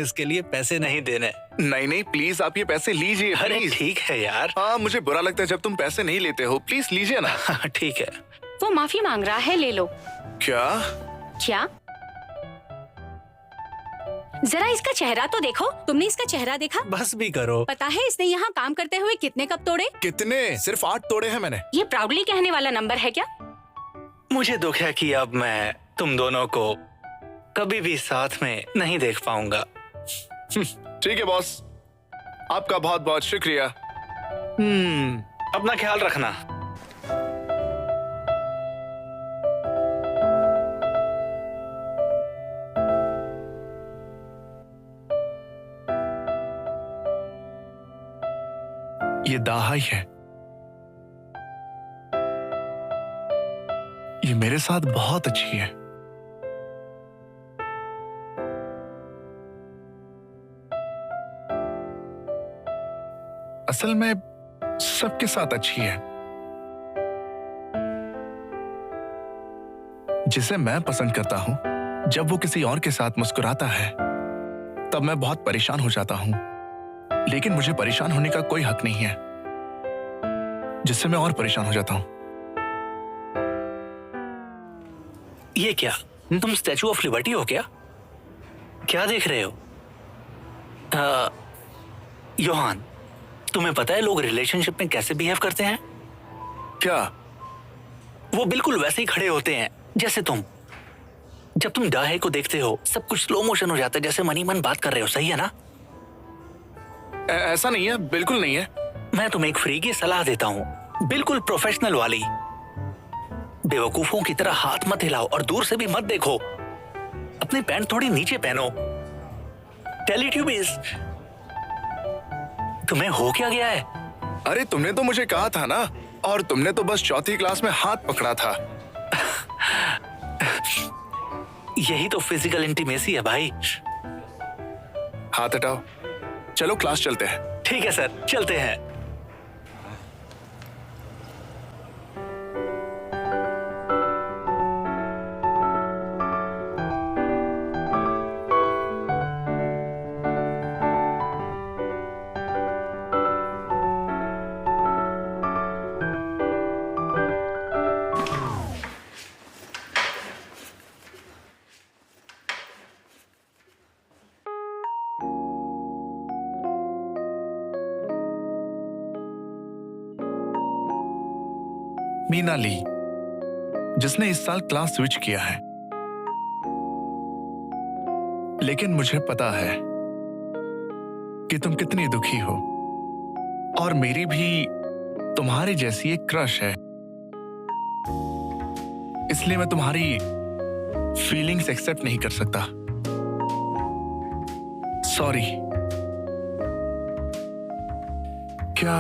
इसके लिए पैसे नहीं देने। नहीं नहीं प्लीज आप ये पैसे लीजिए। अरे प्लीज। ठीक है यार। हाँ मुझे बुरा लगता है जब तुम पैसे नहीं लेते हो। प्लीज लीजिए ना। हाँ ठीक है। वो माफी मांग रहा है, ले लो। क्या? क्या? जरा इसका चेहरा तो देखो। तुमने इसका चेहरा देखा? बस भी करो। पता है इसने यहाँ काम करते हुए कितने कप तोड़े? कितने? सिर्फ 8 तोड़े हैं मैंने। ये प्राउडली कहने वाला नंबर है क्या? मुझे दुख है कि अब मैं तुम दोनों को कभी भी साथ में नहीं देख पाऊंगा। ठीक है बॉस, आपका बहुत बहुत शुक्रिया। अपना ख्याल रखना। ये दाहा ही है। ये मेरे साथ बहुत अच्छी है। असल में सबके साथ अच्छी है। जिसे मैं पसंद करता हूं, जब वो किसी और के साथ मुस्कुराता है तब मैं बहुत परेशान हो जाता हूं। लेकिन मुझे परेशान होने का कोई हक नहीं है, जिससे मैं और परेशान हो जाता हूं। ये क्या? तुम स्टैचू ऑफ लिबर्टी हो क्या? क्या देख रहे हो? योहान, तुम्हें पता है लोग रिलेशनशिप में कैसे बिहेव करते हैं? क्या? वो बिल्कुल वैसे ही खड़े होते हैं जैसे तुम। जब तुम दाहे को देखते हो सब कुछ स्लो मोशन हो जाता है, जैसे मनी मन बात कर रहे हो। सही है ना? ऐसा नहीं है, बिल्कुल नहीं है। मैं तुम्हें एक फ्री की सलाह देता हूँ, बिल्कुल प्रोफेशनल वाली। बेवकूफों की तरह हाथ मत हिलाओ और दूर से भी मत देखो। अपनी पैंट थोड़ी नीचे पहनो। टेलीट्यूबीज, तुम्हें हो क्या गया है? अरे तुमने तो मुझे कहा था ना, और तुमने तो बस चौथी क्लास में हाथ पकड़ा था। यही तो फिजिकल इंटीमेसी है भाई। हाथ हटाओ, चलो क्लास चलते हैं। ठीक है सर, चलते हैं। मीना ली, जिसने इस साल क्लास स्विच किया है। लेकिन मुझे पता है कि तुम कितनी दुखी हो, और मेरी भी तुम्हारी जैसी एक क्रश है। इसलिए मैं तुम्हारी फीलिंग्स एक्सेप्ट नहीं कर सकता। सॉरी। क्या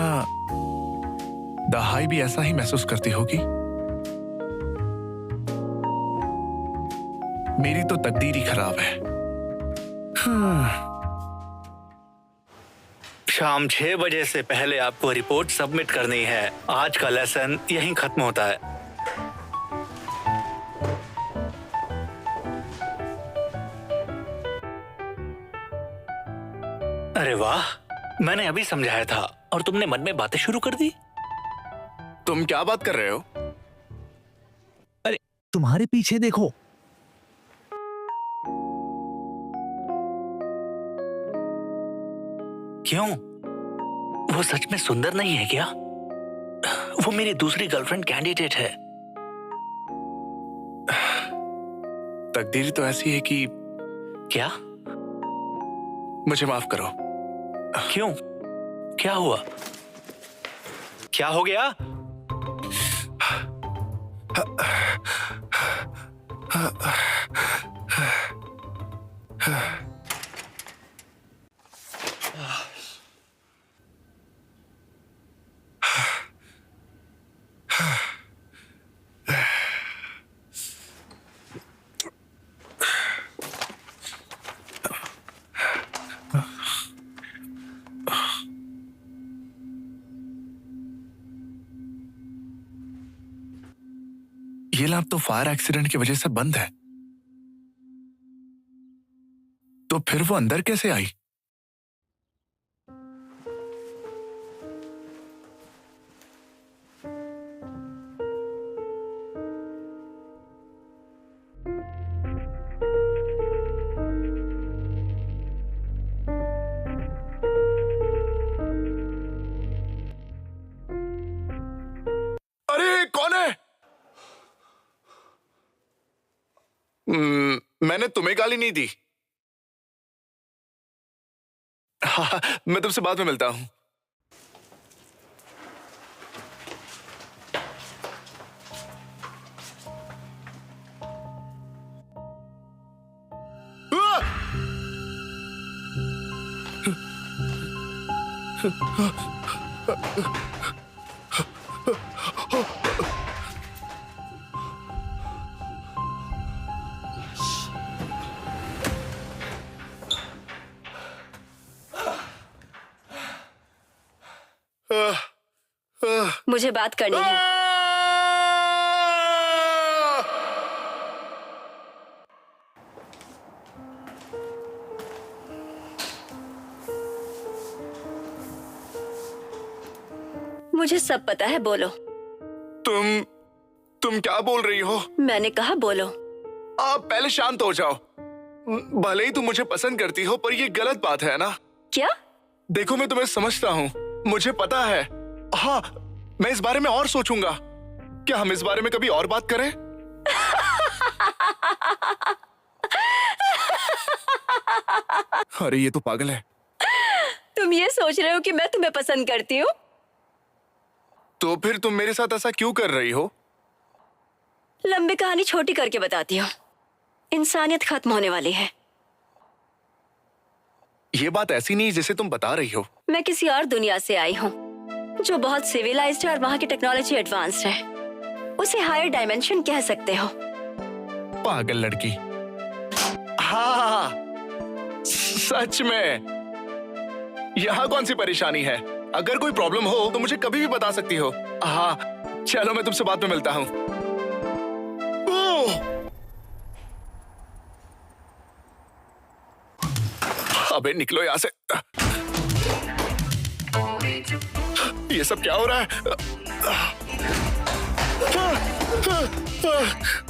दहाई भी ऐसा ही महसूस करती होगी? मेरी तो तकदीर ही खराब है। शाम 6 बजे से पहले आपको रिपोर्ट सबमिट करनी है। आज का लेसन यहीं खत्म होता है। अरे वाह, मैंने अभी समझाया था और तुमने मन में बातें शुरू कर दी। तुम क्या बात कर रहे हो? अरे तुम्हारे पीछे देखो। क्यों? वो सच में सुंदर नहीं है क्या? वो मेरी दूसरी गर्लफ्रेंड कैंडिडेट है। तकदीर तो ऐसी है कि क्या? मुझे माफ करो। क्यों? क्या हुआ? क्या हो गया? ये लैब तो फायर एक्सीडेंट की वजह से बंद है। तो फिर वो अंदर कैसे आई? अरे कौन है? मैंने तुम्हें गाली नहीं दी। हाँ, मैं तुमसे बाद में मिलता हूं। मुझे बात करनी है। मुझे सब पता है, बोलो। तुम क्या बोल रही हो? मैंने कहा बोलो। आप पहले शांत हो जाओ। भले ही तुम मुझे पसंद करती हो, पर ये गलत बात है ना? क्या? देखो, मैं तुम्हें समझता हूँ, मुझे पता है। हाँ, मैं इस बारे में और सोचूंगा। क्या हम इस बारे में कभी और बात करें? अरे ये तो पागल है। तुम ये सोच रहे हो कि मैं तुम्हें पसंद करती हूँ? तो फिर तुम मेरे साथ ऐसा क्यों कर रही हो? लंबी कहानी छोटी करके बताती हूँ। इंसानियत खत्म होने वाली है। ये बात ऐसी नहीं जैसे तुम बता रही हो। मैं किसी और दुनिया से आई हूँ जो बहुत सिविलाइज्ड है और वहाँ की टेक्नोलॉजी एडवांस्ड है। उसे हायर डायमेंशन कह सकते हो। पागल लड़की। हाँ, सच में। यहाँ कौन सी परेशानी है? अगर कोई प्रॉब्लम हो तो मुझे कभी भी बता सकती हो। हाँ, चलो मैं तुमसे बाद में मिलता हूँ। अबे निकलो यहाँ से। ये सब क्या हो रहा है?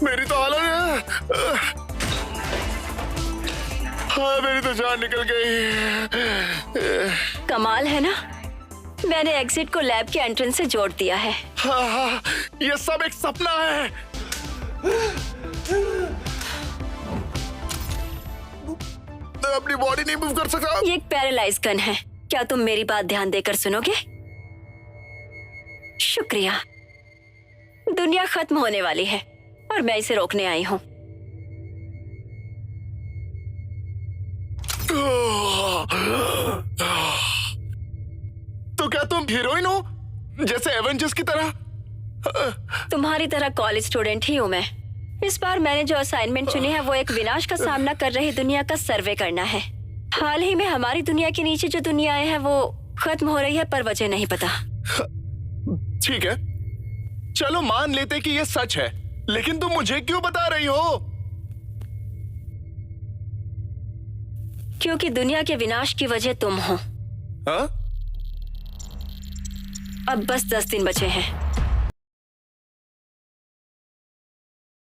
मेरी तो हालत है। हाँ, मेरी तो जान निकल गई। कमाल है ना, मैंने एग्जिट को लैब के एंट्रेंस से जोड़ दिया है। हाँ, ये सब एक सपना है। मैं अपनी बॉडी नहीं मूव कर सकता। ये एक पैरालाइज गन है। क्या तुम मेरी बात ध्यान देकर सुनोगे? शुक्रिया। दुनिया खत्म होने वाली है और मैं इसे रोकने आई हूँ। तो क्या तुम हीरोइन हो, जैसे एवेंजर्स की तरह? तुम्हारी तरह कॉलेज स्टूडेंट ही हूँ मैं। इस बार मैंने जो असाइनमेंट चुनी है वो एक विनाश का सामना कर रही दुनिया का सर्वे करना है। हाल ही में हमारी दुनिया के नीचे जो दुनियाएं हैं वो खत्म हो रही है, पर वजह नहीं पता। ठीक है, चलो मान लेते कि ये सच है, लेकिन तुम मुझे क्यों बता रही हो? क्योंकि दुनिया के विनाश की वजह तुम हो। हाँ? अब बस 10 दिन बचे हैं।